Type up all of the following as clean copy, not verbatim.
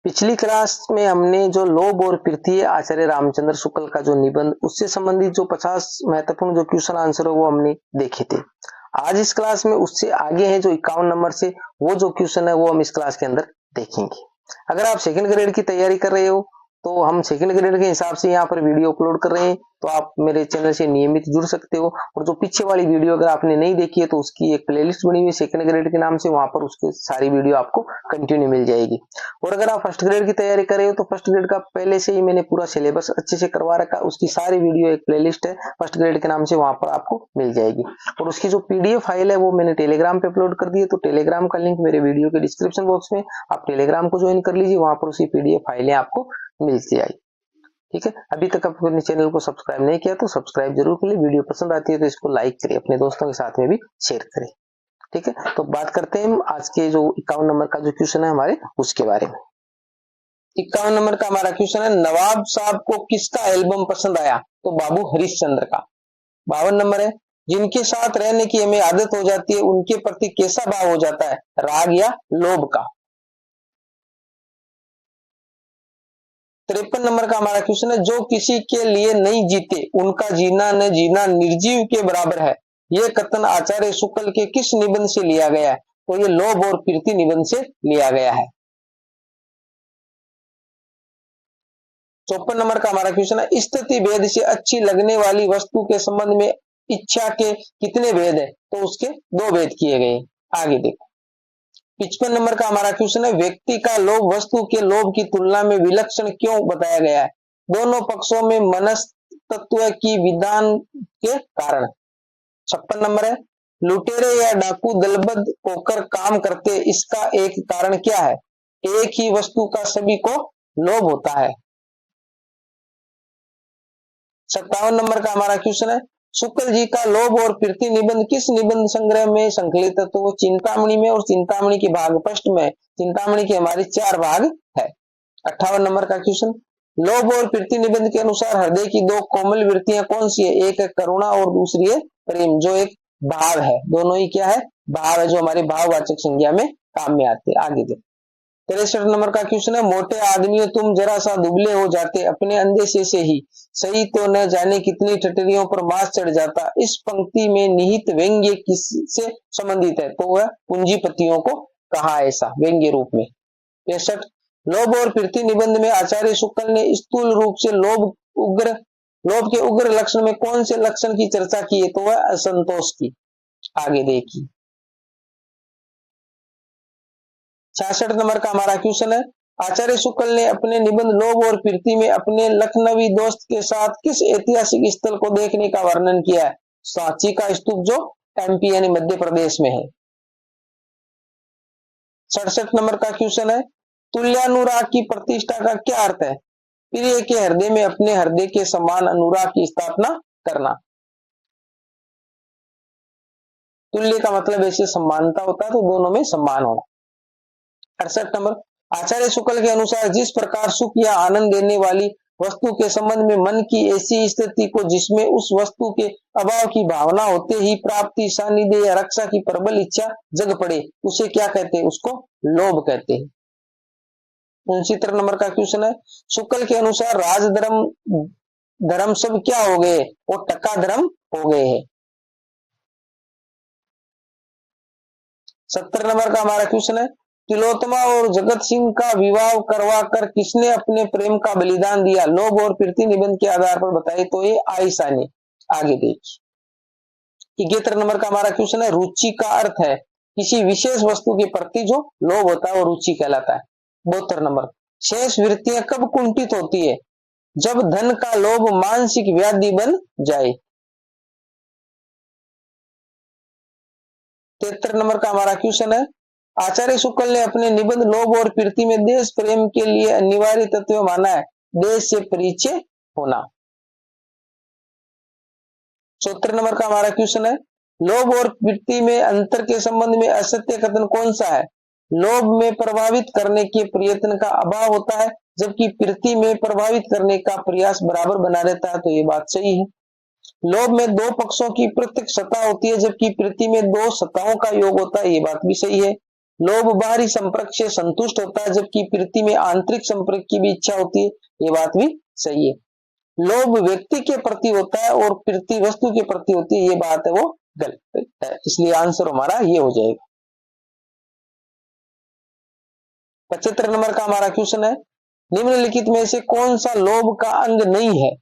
पिछली क्लास में हमने जो लोभ और पृथ्वी आचार्य रामचंद्र शुक्ल का जो निबंध उससे संबंधित जो 50 महत्वपूर्ण जो क्वेश्चन आंसर है वो हमने देखे थे। आज इस क्लास में उससे आगे है जो 51 नंबर से वो जो क्वेश्चन है वो हम इस क्लास के अंदर देखेंगे। अगर आप सेकंड ग्रेड की तैयारी कर रहे हो तो हम सेकंड ग्रेड के हिसाब से यहाँ पर वीडियो अपलोड कर रहे हैं, तो आप मेरे चैनल से नियमित जुड़ सकते हो। और जो पीछे वाली वीडियो अगर आपने नहीं देखी है तो उसकी एक प्लेलिस्ट बनी हुई है सेकंड ग्रेड के नाम से, वहां पर उसकी सारी वीडियो आपको कंटिन्यू मिल जाएगी। और अगर आप फर्स्ट ग्रेड की तैयारी कर रहे हो तो फर्स्ट ग्रेड का पहले से ही मैंने पूरा सिलेबस अच्छे से करवा रखा, उसकी सारी वीडियो एक प्लेलिस्ट है फर्स्ट ग्रेड के नाम से, वहां पर आपको मिल जाएगी। और उसकी जो पीडीएफ फाइल है वो मैंने टेलीग्राम पे अपलोड कर दी है, तो टेलीग्राम का लिंक मेरे वीडियो के डिस्क्रिप्शन बॉक्स में, आप टेलीग्राम को ज्वाइन कर लीजिए, वहां पर उसकी पीडीएफ फाइलें आपको मिल जाएगी। ठीक है, अभी तक आपने चैनल को सब्सक्राइब नहीं किया तो सब्सक्राइब जरूर करिए, वीडियो पसंद आती है तो इसको लाइक करिए, अपने दोस्तों के साथ में भी शेयर करें। ठीक है, तो बात करते हैं आज के जो 51 नंबर का जो क्वेश्चन है हमारे उसके बारे में। 51 नंबर का हमारा क्वेश्चन है, नवाब साहब को किसका एल्बम पसंद आया? तो बाबू हरिश्चंद्र का। 52 नंबर है, जिनके साथ रहने की हमें आदत हो जाती है उनके प्रति कैसा भाव हो जाता है? राग या लोभ का। 53 नंबर का हमारा क्वेश्चन है, जो किसी के लिए नहीं जीते उनका जीना न जीना निर्जीव के बराबर है, यह कथन आचार्य शुक्ल के किस निबंध से लिया गया है? तो ये लोभ और पृथ्वी निबंध से लिया गया है। 54 नंबर का हमारा क्वेश्चन है, स्थिति भेद से अच्छी लगने वाली वस्तु के संबंध में इच्छा के कितने भेद है? तो उसके 2 भेद किए गए। आगे देखो। 55 नंबर का हमारा क्वेश्चन है, व्यक्ति का लोभ वस्तु के लोभ की तुलना में विलक्षण क्यों बताया गया है? दोनों पक्षों में मनस्तत्व की विधान के कारण। 56 नंबर है, लुटेरे या डाकू दलबद्ध होकर काम करते, इसका एक कारण क्या है? एक ही वस्तु का सभी को लोभ होता है। 57 नंबर का हमारा क्वेश्चन है, शुक्ल जी का लोभ और पृथ्वी निबंध किस निबंध संग्रह में संकलित है? तो वो चिंतामणि में, और चिंतामणि के भाग फर्स्ट में, चिंतामणि के हमारे 4 भाग है। 58 नंबर का क्वेश्चन, लोभ और पृथ्वी निबंध के अनुसार हृदय की 2 कोमल वृत्तियां कौन सी है? एक है करुणा और दूसरी है प्रेम, जो एक भाव है। दोनों ही क्या है? भाव है, जो हमारे भाववाचक संज्ञा में काम में आते हैं। आगे देखो। 63 नंबर का क्वेश्चन है, मोटे आदमियों तुम जरा सा दुबले हो जाते, अपने अंदेशे से ही सही तो न जाने कितनी ठटरियों पर मांस चढ़ जाता। इस पंक्ति में निहित व्यंग्य किससे संबंधित है? तो वह पूंजीपतियों को कहा ऐसा व्यंग्य रूप में। 63, लोभ और पृथ्वी निबंध में आचार्य शुक्ल ने स्थूल रूप से लोभ के उग्र लक्षण में कौन से लक्षण की चर्चा की है? तो वह असंतोष की। आगे देखिए। 66 नंबर का हमारा क्वेश्चन है, आचार्य शुक्ल ने अपने निबंध लोभ और पृथ्वी में अपने लखनवी दोस्त के साथ किस ऐतिहासिक स्थल को देखने का वर्णन किया है? सांची का स्तूप, जो एमपी यानी मध्य प्रदेश में है। 67 नंबर का क्वेश्चन है, तुल्यानुराग की प्रतिष्ठा का क्या अर्थ है? प्रिय के हृदय में अपने हृदय के समान अनुराग की स्थापना करना। तुल्य का मतलब ऐसे समानता होता है, तो दोनों में सम्मान होना। 68 नंबर, आचार्य शुक्ल के अनुसार जिस प्रकार सुख या आनंद देने वाली वस्तु के संबंध में मन की ऐसी स्थिति को जिसमें उस वस्तु के अभाव की भावना होते ही प्राप्ति, सानिध्य या रक्षा की प्रबल इच्छा जग पड़े, उसे क्या कहते हैं? उसको लोभ कहते हैं। 69 नंबर का क्वेश्चन है, शुक्ल के अनुसार धर्म सब क्या हो गए? वो टका धर्म हो गए हैं। 70 नंबर का हमारा क्वेश्चन है, तिलोत्तमा और जगत सिंह का विवाह करवा कर किसने अपने प्रेम का बलिदान दिया? लोभ और पृथ्वी निबंध के आधार पर बताए, तो ये आयशा ने। आगे देखिए। 71 नंबर का हमारा क्वेश्चन है, रुचि का अर्थ है किसी विशेष वस्तु के प्रति जो लोभ होता है वो रुचि कहलाता है। 72 नंबर, शेष वृत्तियां कब कुंठित होती है? जब धन का लोभ मानसिक व्याधि बन जाए। 73 नंबर का हमारा क्वेश्चन है, आचार्य शुक्ल ने अपने निबंध लोभ और पृथ्वी में देश प्रेम के लिए अनिवार्य तत्व माना है देश से परिचय होना। 74 नंबर का हमारा क्वेश्चन है, लोभ और पृथ्वी में अंतर के संबंध में असत्य कथन कौन सा है? लोभ में प्रभावित करने के प्रयत्न का अभाव होता है, जबकि पृथ्वी में प्रभावित करने का प्रयास बराबर बना रहता है, तो ये बात सही है। लोभ में 2 पक्षों की प्रत्यक्ष सत्ता होती है, जबकि पृथ्वी में 2 सत्ताओं का योग होता है, ये बात भी सही है। लोभ बाहरी संपर्क से संतुष्ट होता है, जबकि प्रीति में आंतरिक संपर्क की भी इच्छा होती है। ये बात भी सही है। लोभ व्यक्ति के प्रति होता है और प्रीति वस्तु के प्रति होती है, ये बात है वो गलत है। इसलिए आंसर हमारा ये हो जाएगा। 75 नंबर का हमारा क्वेश्चन है, निम्नलिखित में से कौन सा लोभ का अंग नहीं है?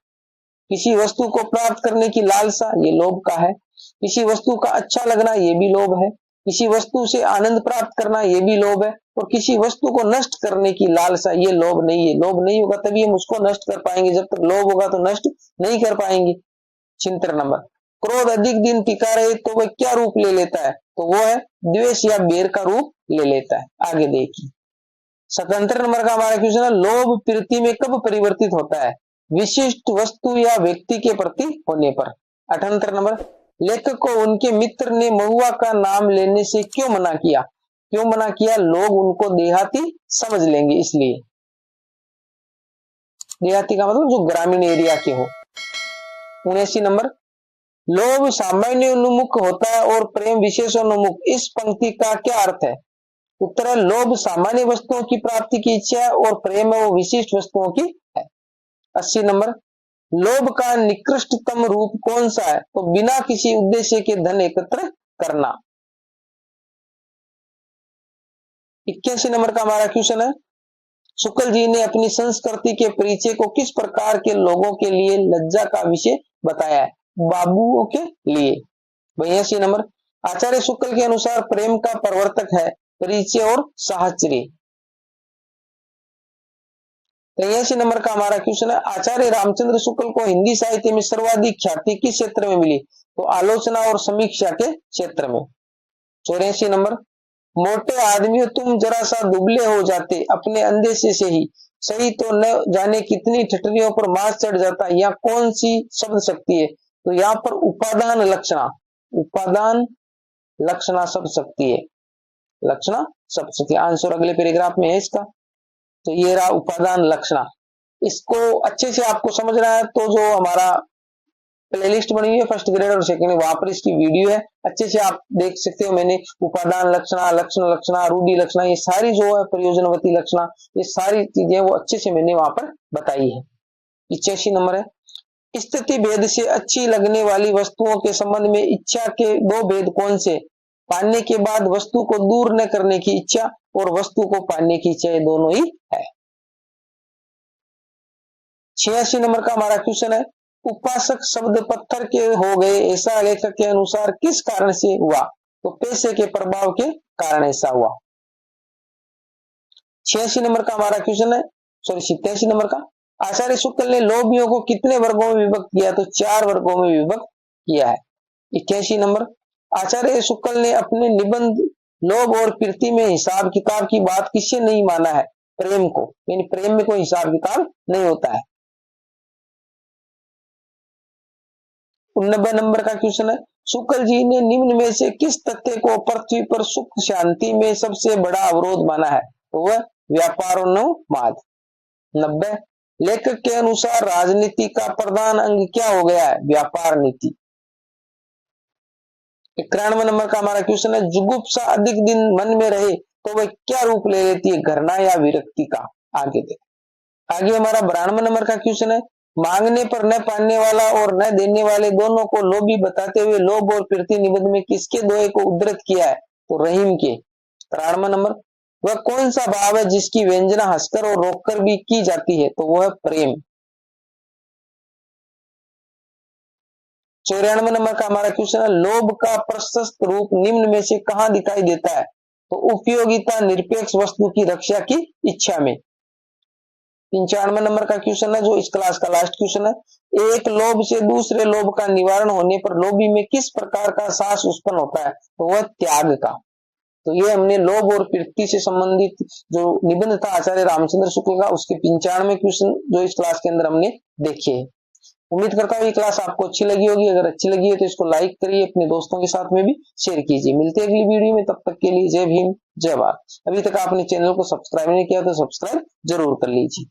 किसी वस्तु को प्राप्त करने की लालसा, ये लोभ का है। किसी वस्तु का अच्छा लगना, ये भी लोभ है। किसी वस्तु से आनंद प्राप्त करना, ये भी लोभ है। और किसी वस्तु को नष्ट करने की लालसा, ये लोभ नहीं है। लोभ नहीं होगा तभी हम उसको नष्ट कर पाएंगे, जब तक लोभ होगा तो नष्ट नहीं कर पाएंगे। 76 नंबर, क्रोध अधिक दिन टिका रहे तो वह क्या रूप ले लेता है? तो वो है द्वेष या बैर का रूप ले लेता है। आगे देखिए 77 नंबर का हमारा क्वेश्चन है, लोभ प्रीति में कब परिवर्तित होता है? विशिष्ट वस्तु या व्यक्ति के प्रति होने पर। 78 नंबर, लेखक को उनके मित्र ने महुआ का नाम लेने से क्यों मना किया? क्यों मना किया? लोग उनको देहाती समझ लेंगे इसलिए। देहाती का मतलब जो ग्रामीण एरिया के हो। 79 नंबर, लोभ सामान्योन्मुख होता है और प्रेम विशेषोन्मुख, इस पंक्ति का क्या अर्थ है? उत्तर है, लोभ सामान्य वस्तुओं की प्राप्ति की इच्छा है और प्रेम है वो विशिष्ट वस्तुओं की है। 80 नंबर, लोभ का निकृष्टतम रूप कौन सा है? तो बिना किसी उद्देश्य के धन एकत्र करना। 81 नंबर का हमारा क्वेश्चन है, शुक्ल जी ने अपनी संस्कृति के परिचय को किस प्रकार के लोगों के लिए लज्जा का विषय बताया है? बाबुओं के लिए। 82 नंबर, आचार्य शुक्ल के अनुसार प्रेम का प्रवर्तक है परिचय और साहचर्य। 83 नंबर का हमारा क्वेश्चन है, आचार्य रामचंद्र शुक्ल को हिंदी साहित्य में सर्वाधिक ख्याति किस क्षेत्र में मिली? तो आलोचना और समीक्षा के क्षेत्र में। 84 नंबर, मोटे आदमी हो तुम जरा सा दुबले हो जाते अपने अंदेशे से ही, सही तो न जाने कितनी ठटरियों पर मांस चढ़ जाता, यहाँ कौन सी शब्द शक्ति है? तो यहाँ पर उपादान लक्षणा, उपादान लक्षणा शब्द शक्ति है। लक्षणा शब्द शक्ति आंसर अगले पैराग्राफ में है इसका। तो ये रहा उपादान लक्षणा। इसको अच्छे से आपको समझना है तो जो हमारा प्लेलिस्ट बनी हुई है फर्स्ट ग्रेड और सेकंड, वहां पर इसकी वीडियो है, अच्छे से आप देख सकते हो। मैंने उपादान लक्षणा, लक्षण लक्षणा, रूढ़ि लक्षणा, ये सारी जो है प्रयोजनवती लक्षणा, ये सारी चीजें वो अच्छे से मैंने वहां पर बताई है। 85 नंबर है, स्थिति भेद से अच्छी लगने वाली वस्तुओं के संबंध में इच्छा के दो भेद कौन से? पाने के बाद वस्तु को दूर न करने की इच्छा और वस्तु को पाने की इच्छा, दोनों ही है। 86 नंबर का हमारा क्वेश्चन है, उपासक शब्द पत्थर के हो गए ऐसा लेखक के अनुसार किस कारण से हुआ? तो पैसे के प्रभाव के कारण ऐसा हुआ। 86 नंबर का हमारा क्वेश्चन है, 87 नंबर का, आचार्य शुक्ल ने लोभियों को कितने वर्गों में विभक्त किया? तो 4 वर्गों में विभक्त किया है। 81 नंबर, आचार्य शुक्ल ने अपने निबंध लोभ और प्रीति में हिसाब किताब की बात किससे नहीं माना है? प्रेम को, यानी प्रेम में कोई हिसाब किताब नहीं होता है। 89 नंबर का क्वेश्चन है, शुक्ल जी ने निम्न में से किस तथ्य को पृथ्वी पर सुख शांति में सबसे बड़ा अवरोध माना है? तो वह व्यापारोन्माद। 90, लेखक के अनुसार राजनीति का प्रधान अंग क्या हो गया है? व्यापार नीति। 91 नंबर का हमारा क्वेश्चन है, जुगुप्सा अधिक दिन मन में रहे तो वह क्या रूप ले लेती है? घृणा या विरक्ति का। आगे देख। आगे हमारा 92 नंबर का क्वेश्चन है, मांगने पर न पाने वाला और न देने वाले दोनों को लोभी बताते हुए लोभ और प्रीति निबंध में किसके दोहे को उद्धृत किया है? तो रहीम के। 93 नंबर, वह कौन सा भाव है जिसकी व्यंजना हंसकर और रोककर भी की जाती है? तो वह प्रेम। 94 नंबर का हमारा क्वेश्चन है, लोभ का प्रशस्त रूप निम्न में से कहां दिखाई देता है? तो उपयोगिता निरपेक्ष वस्तु की रक्षा की इच्छा में। 95 नंबर का क्वेश्चन है जो इस क्लास का लास्ट क्वेश्चन है, एक लोभ से दूसरे लोभ का निवारण होने पर लोभी में किस प्रकार का साहस उत्पन्न होता है? तो वह त्याग का। तो ये हमने लोभ और प्रीति से संबंधित जो निबंध था आचार्य रामचंद्र शुक्ल का, उसके 95 क्वेश्चन जो इस क्लास के अंदर हमने देखे हैं। उम्मीद करता हूँ ये क्लास आपको अच्छी लगी होगी। अगर अच्छी लगी है तो इसको लाइक करिए, अपने दोस्तों के साथ में भी शेयर कीजिए। मिलते हैं अगली वीडियो में, तब तक के लिए जय भीम जय भारत। अभी तक आपने चैनल को सब्सक्राइब नहीं किया तो सब्सक्राइब जरूर कर लीजिए।